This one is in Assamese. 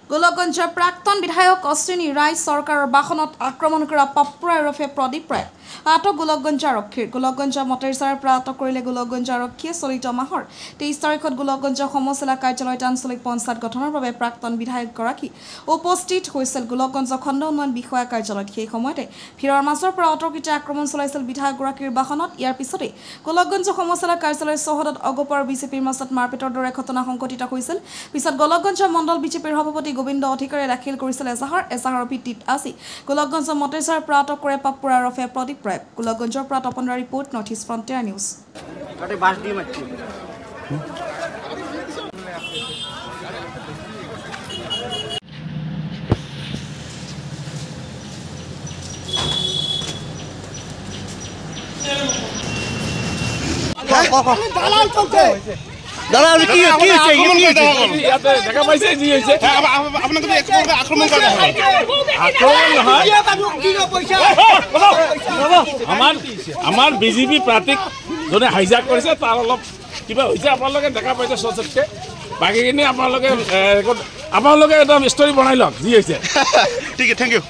গোলকগঞ্জৰ প্ৰাক্তন বিধায়ক অশ্বিনী ৰায় চৰকাৰৰ বাহনত আক্ৰমণ কৰা পাপ্পুৰা ওৰফে প্ৰদীপ ৰায় আটক গোলকগঞ্জ আৰক্ষীৰ গোলকগঞ্জ মটেৰচাৰৰ পৰা আটক কৰিলে গোলকগঞ্জ আৰক্ষীয়ে চলিত মাহৰ 23 তাৰিখত গোলকগঞ্জ সমজিলা কাৰ্যালয়ত আঞ্চলিক পঞ্চায়ত গঠনৰ বাবে প্ৰাক্তন বিধায়কগৰাকী উপস্থিত হৈছিল গোলকগঞ্জ খণ্ড উন্নয়ন বিষয়া কাৰ্যালয়ত সেই সময়তে ভিৰৰ মাজৰ পৰা অতৰ্কিতে আক্ৰমণ চলাইছিল বিধায়কগৰাকীৰ বাহনত ইয়াৰ পিছতে গোলকগঞ্জ সমজিলা কাৰ্যালয়ৰ চৌহদত অগপ আৰু বিজেপিৰ মাজত মাৰপিটৰ দৰে ঘটনা সংঘটিত হৈছিল পিছত গোলকগঞ্জ মণ্ডল বিজেপিৰ সভাপতি গোবিন্দ অধিকাৰীয়ে দাখিল কৰিছিল এজাহাৰৰ ভিত্তিত আজি গোলকগঞ্জ মটেৰচাৰৰ পৰা আটক কৰে পাপ্পুৰা ওৰফে প্ৰদীপ ৰায় গোলকগঞ্জৰ পৰা Tapan report north east frontier news দালাল কি দেখা পাইছে জি হৈছে আপোনাক আক্ৰমণ কৰা হয় আক্ৰমণ নহয় আমাৰ বিজেপি প্ৰাৰ্থীক জনে হাইজাক কৰিছে তাৰ অলপ কিবা হৈছে আপোনালোকে দেখা পাইছে সচতকে বাকীখিনি আপোনালোকে এটা ষ্টৰী বনাই লওক জি হৈছে ঠিক আছে থেংক ইউ